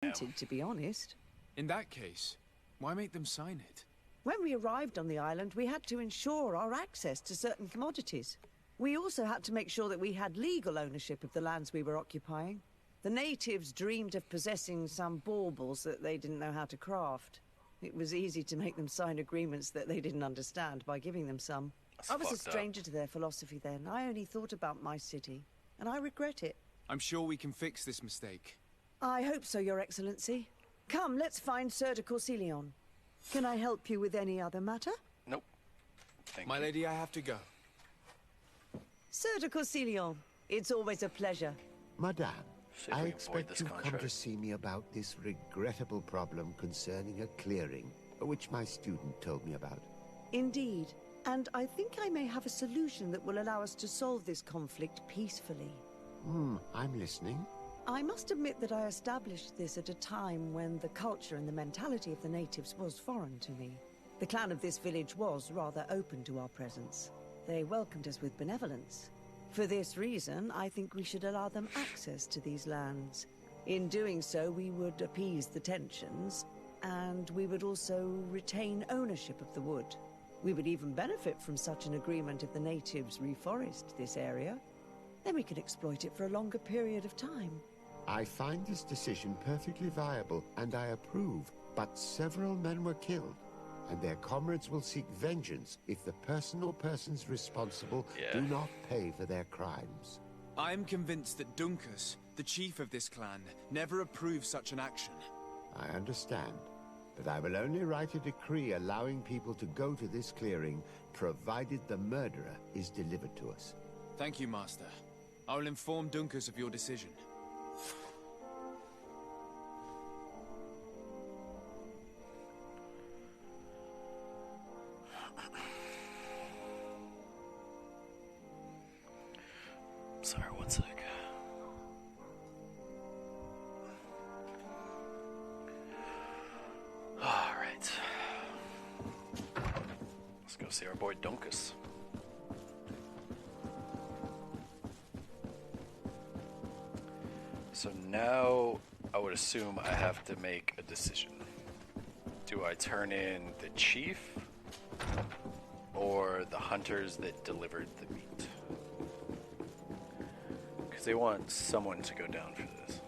To be honest. In that case, why make them sign it? When we arrived on the island, we had to ensure our access to certain commodities. We also had to make sure that we had legal ownership of the lands we were occupying. The natives dreamed of possessing some baubles that they didn't know how to craft. It was easy to make them sign agreements that they didn't understand by giving them some. I was a stranger to their philosophy then. I only thought about my city, and I regret it. I'm sure we can fix this mistake. I hope so, Your Excellency. Come, let's find Sir de Corsilion. Can I help you with any other matter? Nope. Thank My you. lady, I have to go. Sir de Corsilion, it's always a pleasure. Madame, See if I we can avoid expect this you've come contract. to see me about this regrettable problem concerning a clearing, which my student told me about. Indeed. And I think I may have a solution that will allow us to solve this conflict peacefully. I'm listening. I must admit that I established this at a time when the culture and the mentality of the natives was foreign to me. The clan of this village was rather open to our presence. They welcomed us with benevolence. For this reason, I think we should allow them access to these lands. In doing so, we would appease the tensions, and we would also retain ownership of the wood. We would even benefit from such an agreement if the natives reforest this area. Then we could exploit it for a longer period of time. I find this decision perfectly viable, and I approve. But several men were killed, and their comrades will seek vengeance if the person or persons responsible do not pay for their crimes. I am convinced that Dunkus, the chief of this clan, never approved such an action. I understand, but I will only write a decree allowing people to go to this clearing, provided the murderer is delivered to us. Thank you, Master. I will inform Dunkus of your decision. Sorry, one sec. Alright. Let's go see our boy Dunkus. So now I would assume I have to make a decision. Do I turn in the chief or the hunters that delivered the meat? Because they want someone to go down for this.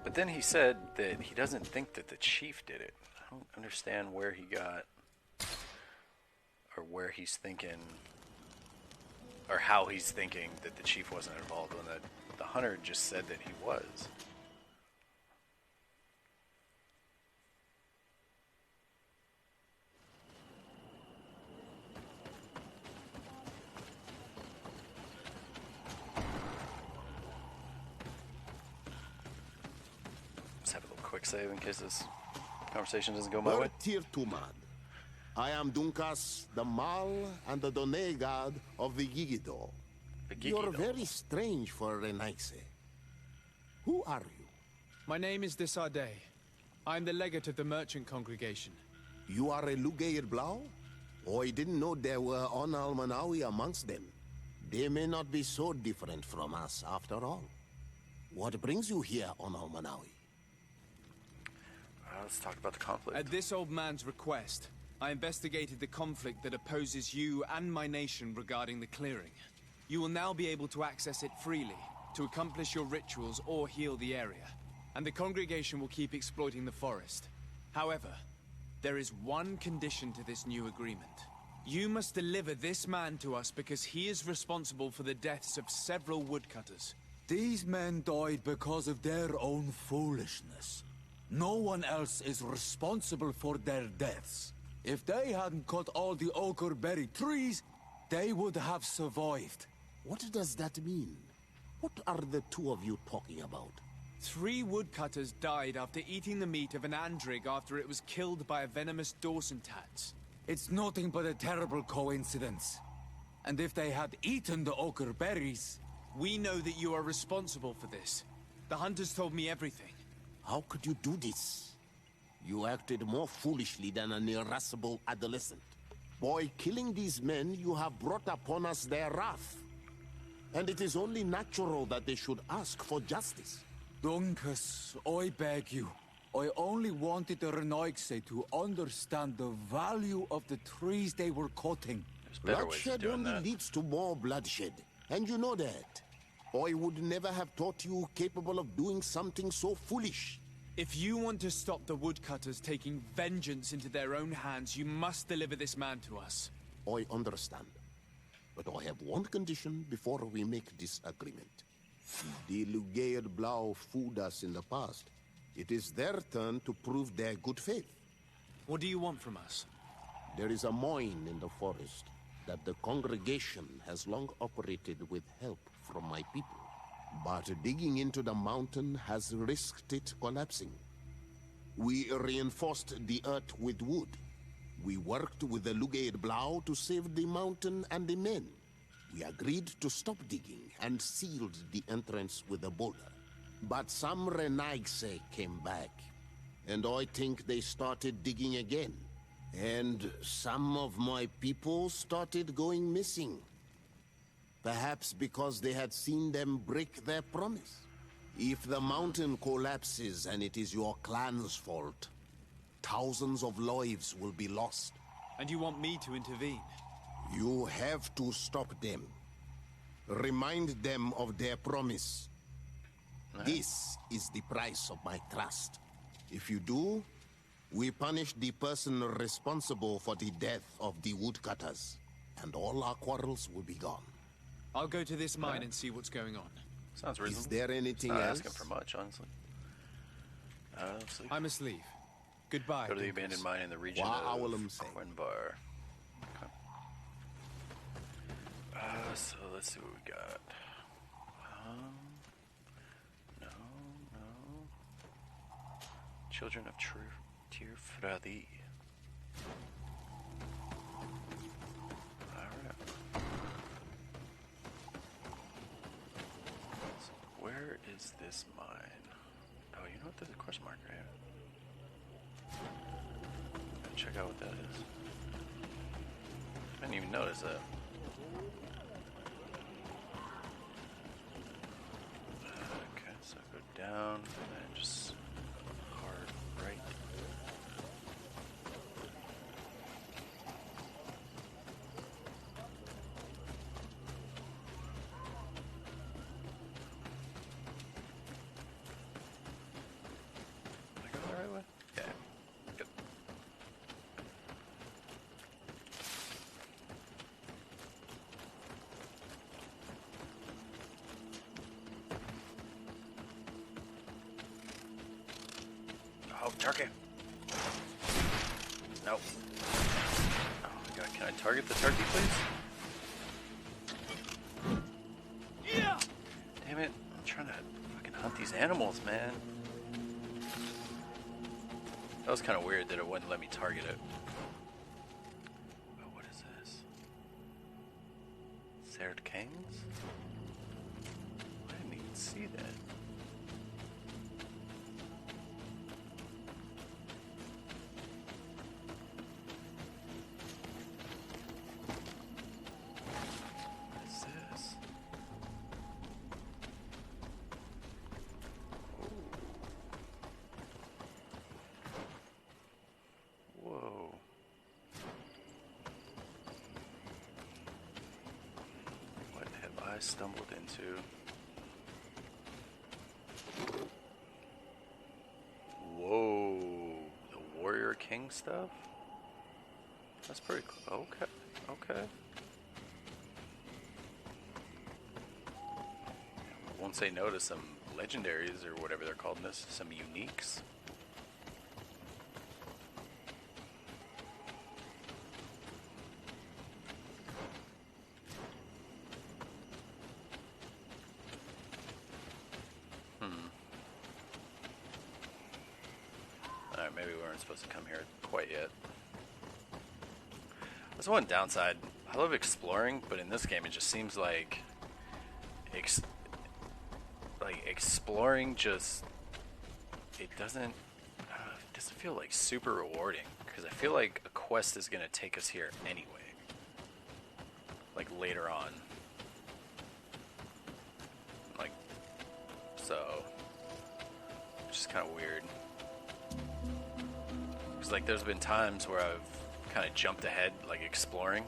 But then he said that he doesn't think that the chief did it. I don't understand where he got, or where he's thinking, or how he's thinking that the chief wasn't involved when the hunter just said that he was. Let's have a little quick save in case this conversation doesn't go my way. Tier 2 man. I am Dunkas, the Mal and the Done god of the Yigido. You're very strange for Renaise. Who are you? My name is Desarde. I am the legate of the merchant congregation. You are a Lugeir Blau? Oh, I didn't know there were on Almanawi amongst them. They may not be so different from us after all. What brings you here on Almanawi? Let's talk about the conflict. At this old man's request, I investigated the conflict that opposes you and my nation regarding the clearing. You will now be able to access it freely, to accomplish your rituals or heal the area. And the congregation will keep exploiting the forest. However, there is one condition to this new agreement. You must deliver this man to us because he is responsible for the deaths of several woodcutters. These men died because of their own foolishness. No one else is responsible for their deaths. If they hadn't cut all the ochre berry trees, they would have survived. What does that mean? What are the two of you talking about? 3 woodcutters died after eating the meat of an andrig after it was killed by a venomous Dawson tats. It's nothing but a terrible coincidence. And if they had eaten the ochre berries... We know that you are responsible for this. The hunters told me everything. How could you do this? You acted more foolishly than an irascible adolescent. By killing these men, you have brought upon us their wrath. And it is only natural that they should ask for justice. Dunkus, I beg you. I only wanted the Renoixe to understand the value of the trees they were cutting. There's better ways of Bloodshed doing only that. leads to more bloodshed. And you know that. I would never have thought you capable of doing something so foolish. If you want to stop the woodcutters taking vengeance into their own hands, you must deliver this man to us. I understand. But I have one condition before we make this agreement. The Lugair Blau fooled us in the past. It is their turn to prove their good faith. What do you want from us? There is a mine in the forest that the congregation has long operated with help from my people. But digging into the mountain has risked it collapsing. We reinforced the earth with wood. We worked with the Lugair Blau to save the mountain and the men. We agreed to stop digging and sealed the entrance with a boulder. But some Renaixe came back, and I think they started digging again. And some of my people started going missing. Perhaps because they had seen them break their promise. If the mountain collapses and it is your clan's fault, thousands of lives will be lost. And you want me to intervene? You have to stop them. Remind them of their promise. This is the price of my trust. If you do, we punish the person responsible for the death of the woodcutters, and all our quarrels will be gone. I'll go to this mine and see what's going on. Sounds reasonable. Is there anything Not else? asking for much, honestly. Let's see. I must leave. Goodbye. Go to the Dunkus. abandoned mine in the region Wa of awalum say. Quenbar. Okay. So let's see what we got. No. Children of Tirfradi. Alright. So where is this mine? Oh, you know what? There's a question mark right here. Check out what that is. I didn't even notice that. Okay, so go down and then just hard right. Did I go the right way? Yeah. Good. Oh, turkey. Nope. Oh my god, can I target the turkey, please? Yeah! Damn it, I'm trying to fucking hunt these animals, man. That was kind of weird that it wouldn't let me target it. Oh, what is this? Serd Kings? I didn't even see that. What is this? Whoa. What have I stumbled into? Whoa. The Warrior King stuff? That's pretty cool. Okay. Okay. Won't say no to some legendaries or whatever they're called in this. Some uniques. Alright, maybe we weren't supposed to come here quite yet. That's one downside. I love exploring, but in this game it just seems like exploring just it doesn't feel like super rewarding, because I feel like a quest is gonna take us here anyway, like later on, like, so it's just kind of weird, because like there's been times where I've kind of jumped ahead, like exploring,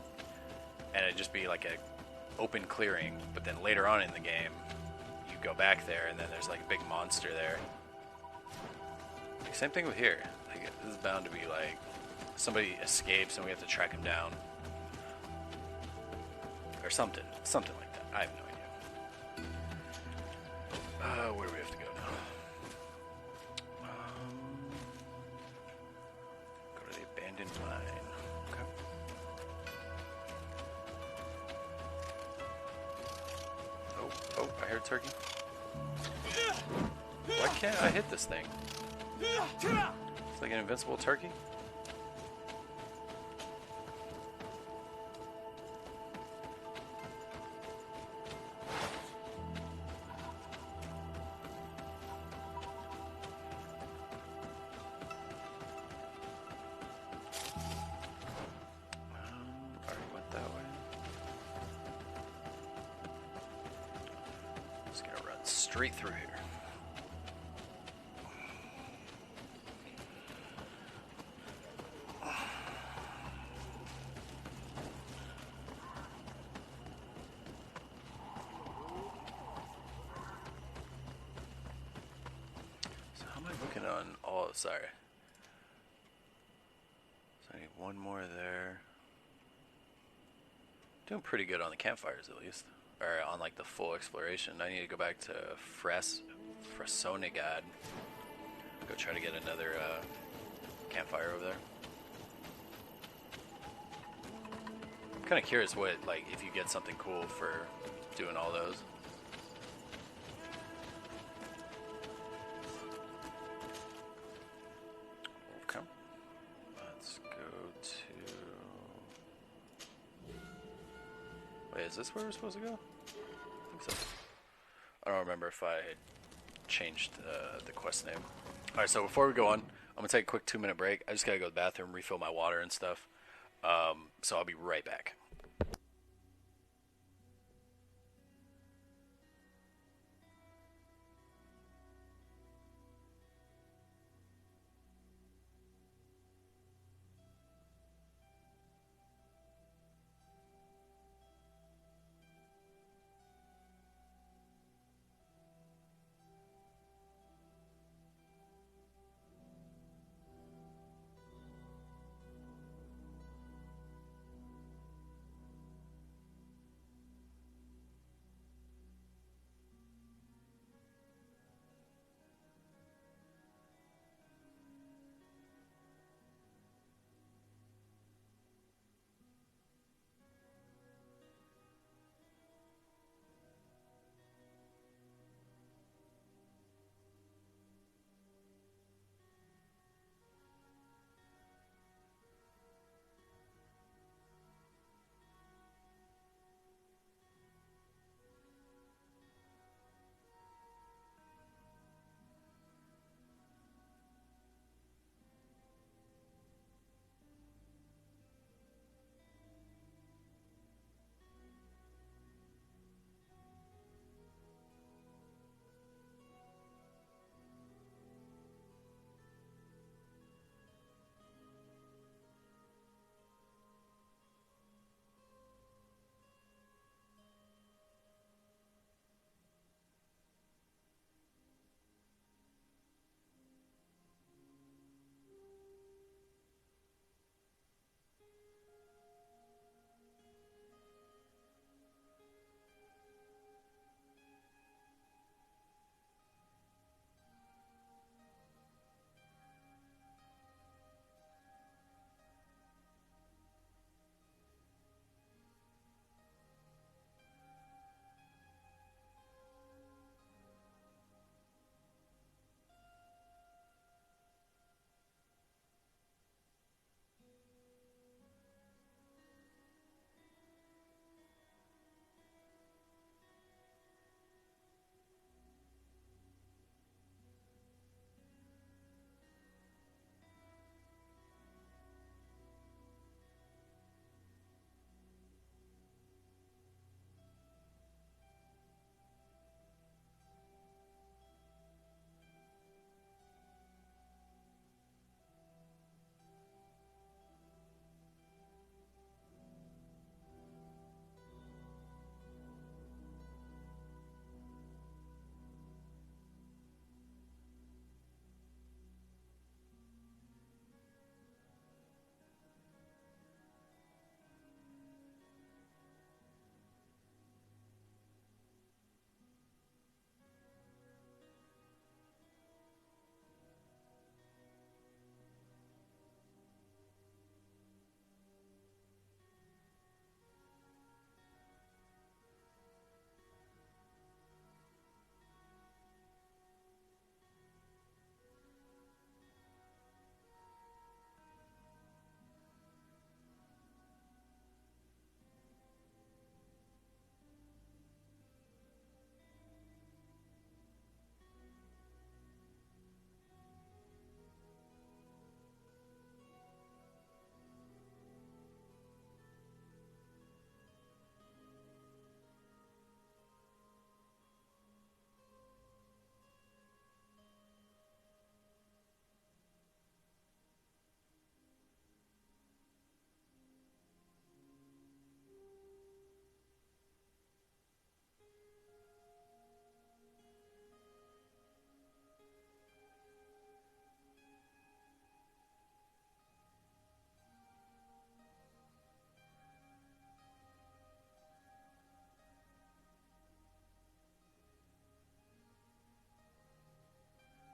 and it'd just be like a open clearing, but then later on in the game you go back there and then there's like a big monster there. Same thing with here. Like, this is bound to be like somebody escapes and we have to track him down, or something like that. I have no idea. Where do we have to go now? Go to the abandoned mine. Okay. Oh, I heard turkey. Why can't I hit this thing? It's like an invincible turkey. Already went that way. Just gonna run straight through here. Sorry. So I need one more there. Doing pretty good on the campfires, at least. Or on like the full exploration. I need to go back to Fresonegad. Go try to get another campfire over there. I'm kind of curious what, like, if you get something cool for doing all those. Is this where we're supposed to go? I think so. I don't remember if I had changed the quest name. Alright, so before we go on, I'm going to take a quick 2-minute break. I just got to go to the bathroom, refill my water and stuff. So I'll be right back.